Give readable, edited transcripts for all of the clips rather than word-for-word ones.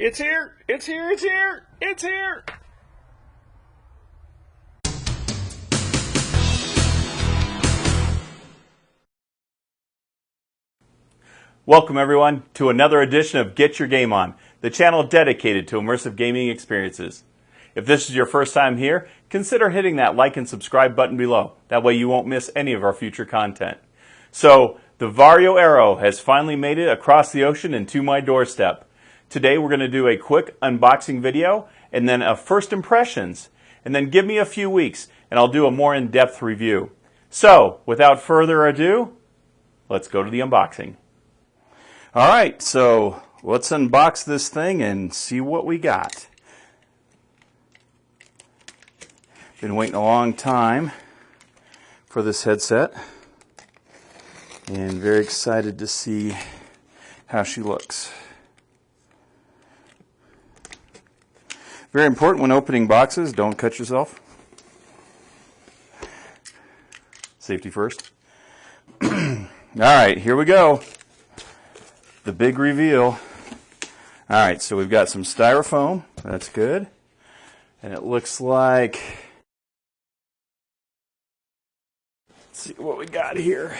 It's here! It's here! It's here! It's here! Welcome everyone to another edition of Get Your Game On, the channel dedicated to immersive gaming experiences. If this is your first time here, consider hitting that like and subscribe button below. That way you won't miss any of our future content. So, the Varjo Aero has finally made it across the ocean and to my doorstep. Today we're going to do a quick unboxing video and then a first impressions. And then give me a few weeks and I'll do a more in-depth review. So, without further ado, let's go to the unboxing. Alright, so let's unbox this thing and see what we got. Been waiting a long time for this headset and very excited to see how she looks. Very important when opening boxes, don't cut yourself. Safety first. Alright, here we go. The big reveal. Alright, so we've got some styrofoam. That's good. And it looks like... Let's see what we got here.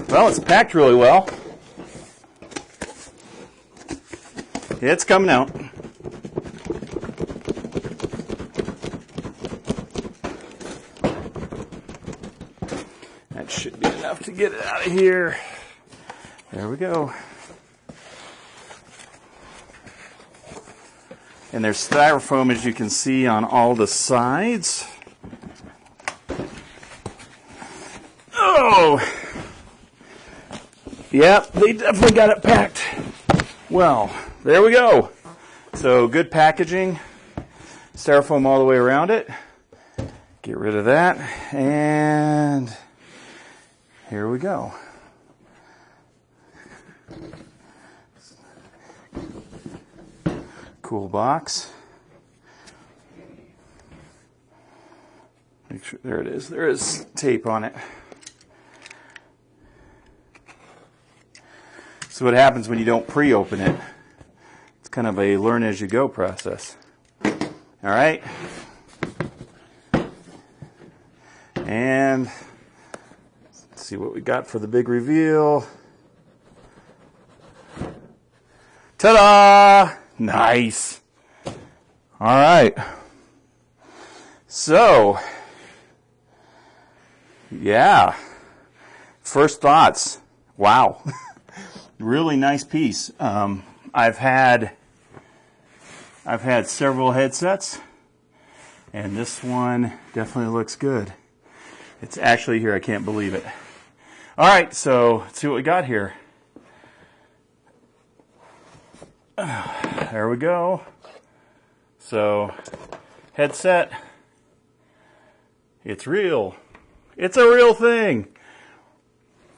Well, it's packed really well. It's coming out. That should be enough to get it out of here. There we go. And there's styrofoam, as you can see, on all the sides. Oh! Yep, they definitely got it packed. Well, there we go. So good packaging. Styrofoam all the way around it. Get rid of that. And here we go. Cool box. Make sure, there it is. There is tape on it. So what happens when you don't pre-open it? It's kind of a learn-as-you-go process. All right. And let's see what we got for the big reveal. Ta-da! Nice. All right. So, yeah. First thoughts. Wow. Really nice piece. I've had several headsets, and this one definitely looks good. It's actually here. I can't believe it. All right, so let's see what we got here. There we go. So, headset. It's real. It's a real thing.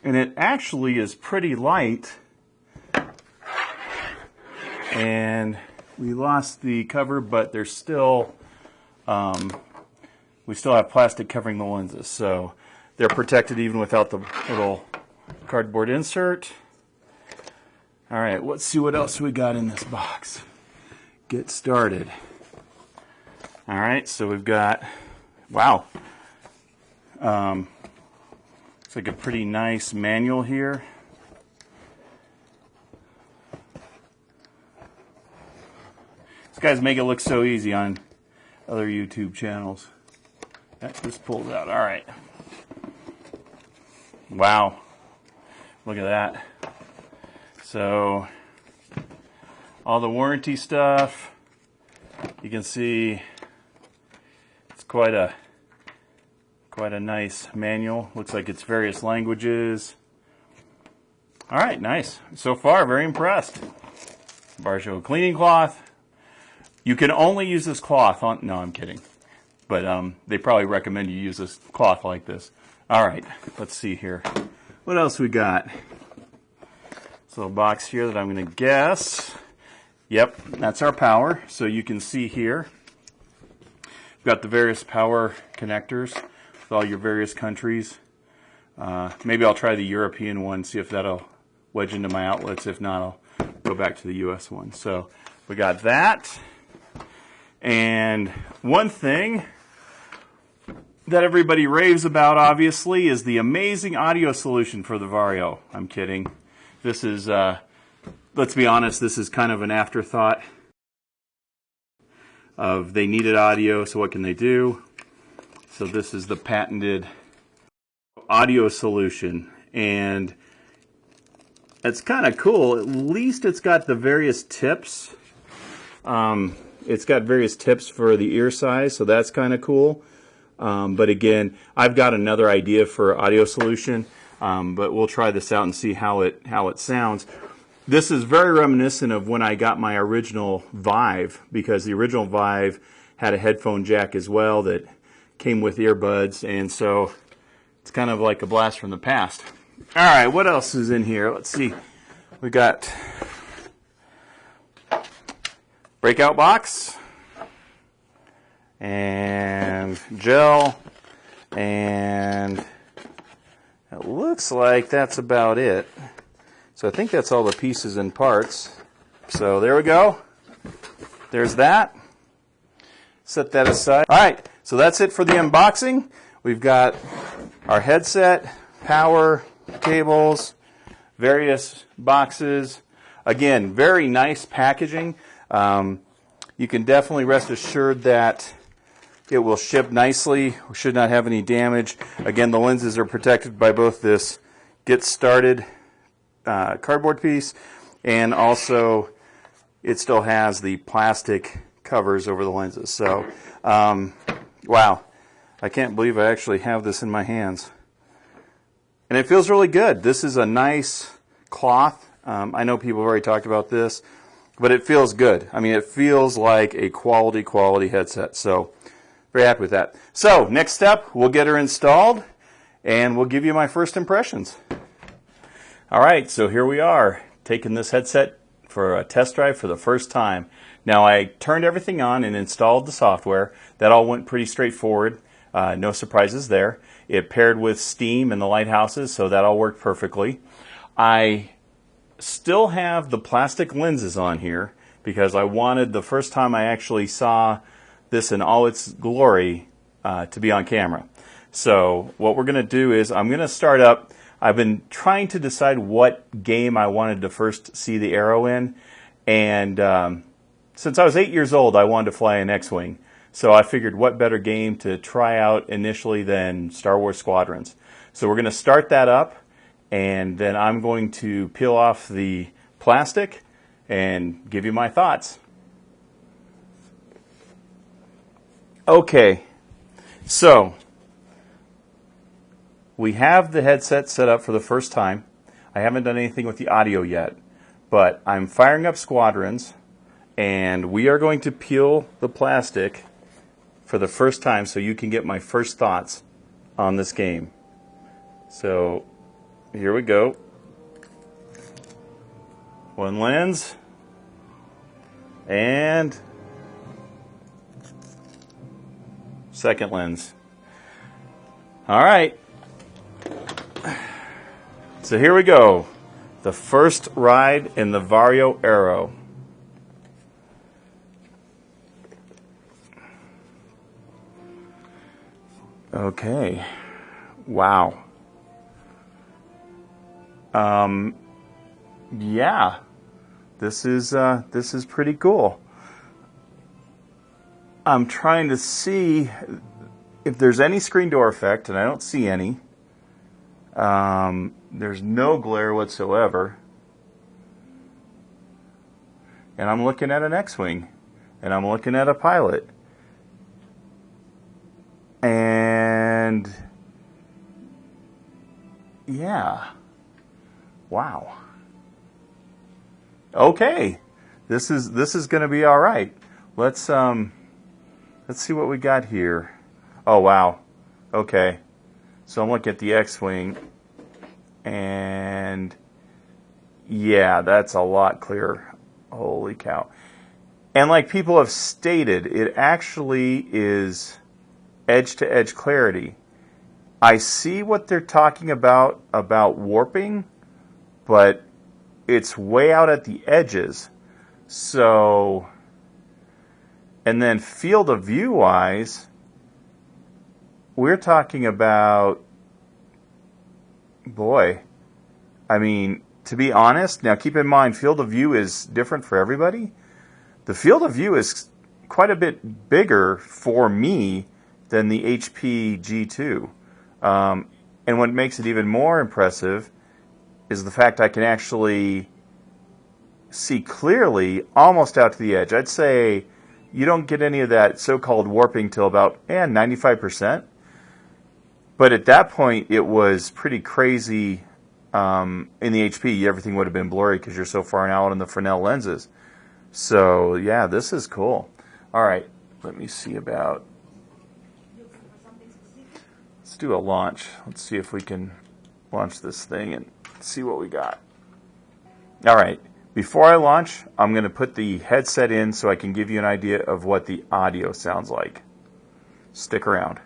And it actually is pretty light. And we lost the cover, but there's still, we still have plastic covering the lenses. So they're protected even without the little cardboard insert. All right, let's see what else we got in this box. Get started. All right, so we've got, wow. It's like a pretty nice manual here. These guys make it look so easy on other YouTube channels. That just pulls out. All right. Wow. Look at that. So, all the warranty stuff. You can see it's quite a nice manual. Looks like it's various languages. All right, nice. So far, very impressed. Varjo cleaning cloth. You can only use this cloth on, no, I'm kidding. But they probably recommend you use this cloth like this. All right, let's see here. What else we got? This little box here that I'm going to guess. Yep, that's our power. So you can see here, we've got the various power connectors with all your various countries. Maybe I'll try the European one, see if that'll wedge into my outlets. If not, I'll go back to the US one. So we got that. And one thing that everybody raves about, obviously, is the amazing audio solution for the Varjo. I'm kidding. This is, let's be honest, this is kind of an afterthought of they needed audio, so what can they do? So this is the patented audio solution, and it's kind of cool. At least it's got the various tips. It's got various tips for the ear size, so that's kind of cool. But again, I've got another idea for audio solution, but we'll try this out and see how it sounds. This is very reminiscent of when I got my original Vive, because the original Vive had a headphone jack as well that came with earbuds, and so it's kind of like a blast from the past. All right, what else is in here? Let's see. We got breakout box and gel, and it looks like that's about it. So I think that's all the pieces and parts. So there we go. There's that. Set that aside. All right, so that's it for the unboxing. We've got our headset, power, cables, various boxes. Again, very nice packaging. You can definitely rest assured that it will ship nicely. We should not have any damage. Again, the lenses are protected by both this Get Started cardboard piece, and also it still has the plastic covers over the lenses. So, wow, I can't believe I actually have this in my hands. And it feels really good. This is a nice cloth. I know people have already talked about this, but it feels good. I mean, it feels like a quality headset. So, very happy with that. So, next step, we'll get her installed, and we'll give you my first impressions. All right, so here we are, taking this headset for a test drive for the first time. Now, I turned everything on and installed the software. That all went pretty straightforward. No surprises there. It paired with Steam and the lighthouses, so that all worked perfectly. I still have the plastic lenses on here because I wanted, the first time I actually saw this in all its glory, to be on camera. So what we're going to do is I'm going to start up. I've been trying to decide what game I wanted to first see the Aero in, and since I was 8 years old, I wanted to fly an X-Wing. So I figured what better game to try out initially than Star Wars Squadrons. So we're going to start that up, and then I'm going to peel off the plastic and give you my thoughts. Okay, so we have the headset set up for the first time. I haven't done anything with the audio yet, but I'm firing up Squadrons, and we are going to peel the plastic for the first time so you can get my first thoughts on this game. So here we go. One lens, and second lens. All right. So here we go. The first ride in the Varjo Aero. Okay. Wow. Yeah. This is pretty cool. I'm trying to see if there's any screen door effect, and I don't see any. There's no glare whatsoever. And I'm looking at an X-Wing, and I'm looking at a pilot. And yeah. Wow. Okay. This is going to be all right. Let's see what we got here. Oh wow. Okay. So I'm looking at the X-Wing, and yeah, that's a lot clearer. Holy cow. And like people have stated, it actually is edge-to-edge clarity. I see what they're talking about warping, but it's way out at the edges. So, and then field of view wise, we're talking about, boy, I mean, to be honest, now keep in mind, field of view is different for everybody. The field of view is quite a bit bigger for me than the HP G2. And what makes it even more impressive is the fact I can actually see clearly almost out to the edge. I'd say you don't get any of that so-called warping till about 95%. But at that point, it was pretty crazy. In the HP, everything would have been blurry because you're so far out on the Fresnel lenses. So, yeah, this is cool. All right, let me see about... Let's do a launch. Let's see if we can launch this thing and see what we got. All right, before I launch, I'm going to put the headset in so I can give you an idea of what the audio sounds like. Stick around.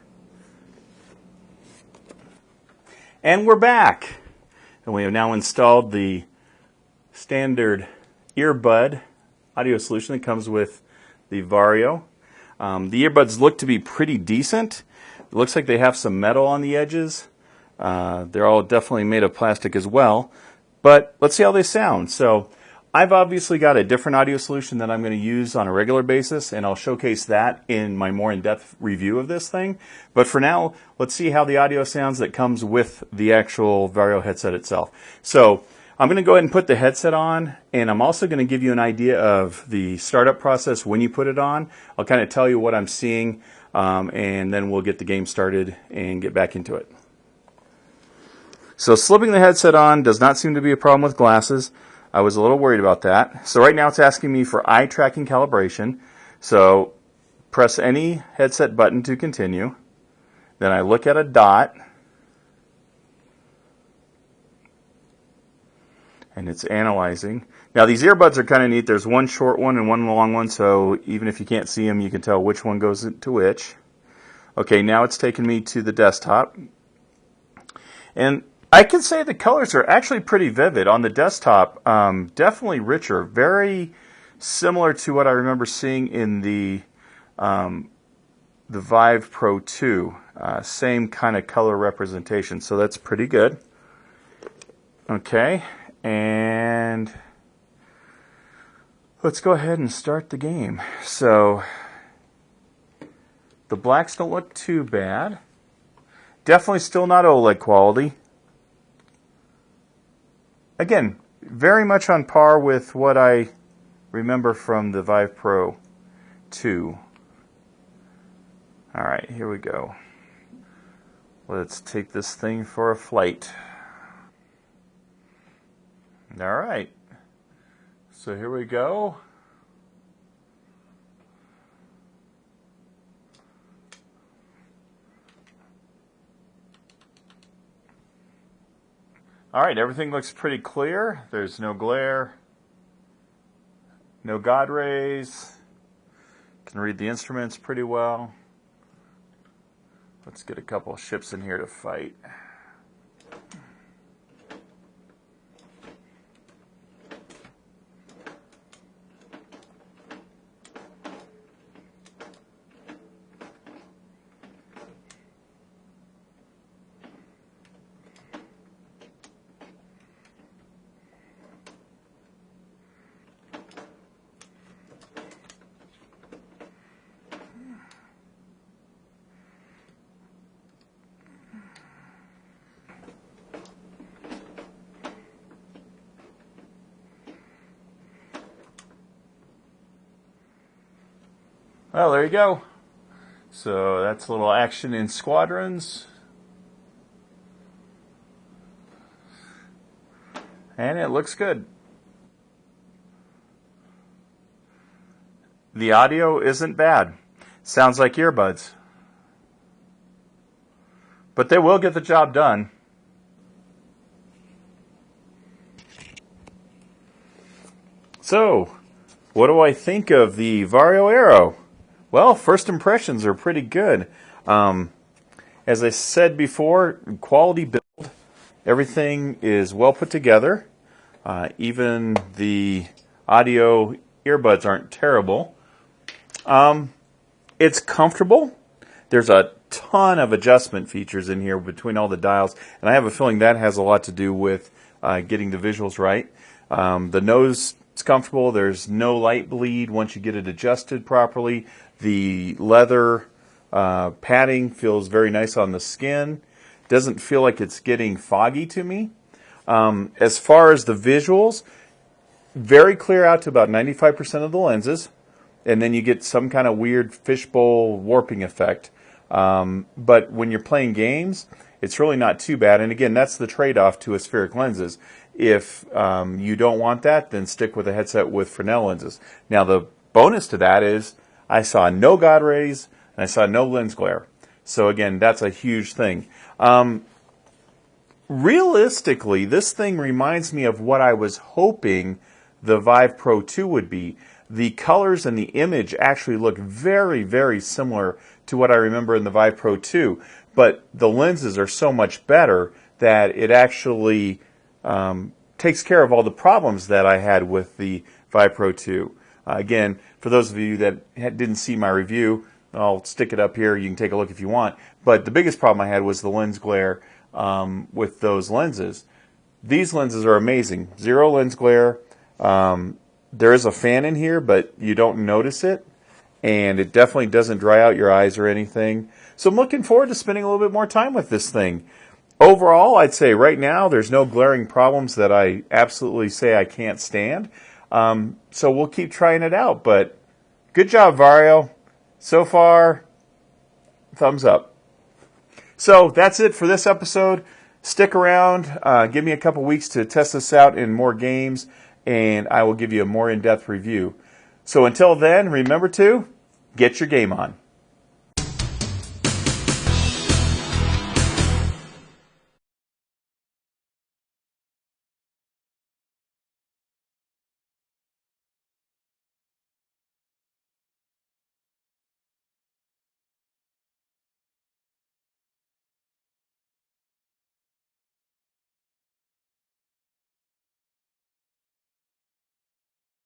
And we're back. And we have now installed the standard earbud audio solution that comes with the Varjo. The earbuds look to be pretty decent. It looks like they have some metal on the edges. They're all definitely made of plastic as well. But let's see how they sound. So I've obviously got a different audio solution that I'm going to use on a regular basis, and I'll showcase that in my more in-depth review of this thing. But for now, let's see how the audio sounds that comes with the actual Varjo headset itself. So I'm going to go ahead and put the headset on, and I'm also going to give you an idea of the startup process when you put it on. I'll kind of tell you what I'm seeing, and then we'll get the game started and get back into it. So slipping the headset on does not seem to be a problem with glasses. I was a little worried about that. So right now it's asking me for eye tracking calibration. So press any headset button to continue. Then I look at a dot. And it's analyzing. Now these earbuds are kind of neat. There's one short one and one long one. So even if you can't see them, you can tell which one goes to which. Okay, now it's taken me to the desktop. And I can say the colors are actually pretty vivid on the desktop. Definitely richer, very similar to what I remember seeing in the Vive Pro 2. Same kind of color representation, so that's pretty good. Okay, and let's go ahead and start the game. So the blacks don't look too bad. Definitely still not OLED quality. Again, very much on par with what I remember from the Vive Pro 2. All right, here we go. Let's take this thing for a flight. All right, so here we go. All right, everything looks pretty clear. There's no glare, no God rays. Can read the instruments pretty well. Let's get a couple of ships in here to fight. Well, there you go. So that's a little action in squadrons. And it looks good. The audio isn't bad. Sounds like earbuds. But they will get the job done. So, what do I think of the Varjo Aero? Well, first impressions are pretty good. As I said before, quality build. Everything is well put together. Even the audio earbuds aren't terrible. It's comfortable. There's a ton of adjustment features in here between all the dials, and I have a feeling that has a lot to do with getting the visuals right. The nose is comfortable. There's no light bleed once you get it adjusted properly. The leather padding feels very nice on the skin. Doesn't feel like it's getting foggy to me. As far as the visuals, very clear out to about 95% of the lenses, and then you get some kind of weird fishbowl warping effect. But when you're playing games, it's really not too bad. And again, that's the trade-off to aspheric lenses. If you don't want that, then stick with a headset with Fresnel lenses. Now, the bonus to that is I saw no God rays and I saw no lens glare. So again, that's a huge thing. Realistically, this thing reminds me of what I was hoping the Vive Pro 2 would be. The colors and the image actually look very, very similar to what I remember in the Vive Pro 2, but the lenses are so much better that it actually takes care of all the problems that I had with the Vive Pro 2. Again, for those of you that didn't see my review, I'll stick it up here. You can take a look if you want. But the biggest problem I had was the lens glare with those lenses. These lenses are amazing. Zero lens glare. There is a fan in here, but you don't notice it. And it definitely doesn't dry out your eyes or anything. So I'm looking forward to spending a little bit more time with this thing. Overall, I'd say right now there's no glaring problems that I absolutely say I can't stand. So we'll keep trying it out. But good job, Varjo. So far, thumbs up. So that's it for this episode. Stick around. Give me a couple weeks to test this out in more games, and I will give you a more in-depth review. So until then, remember to get your game on.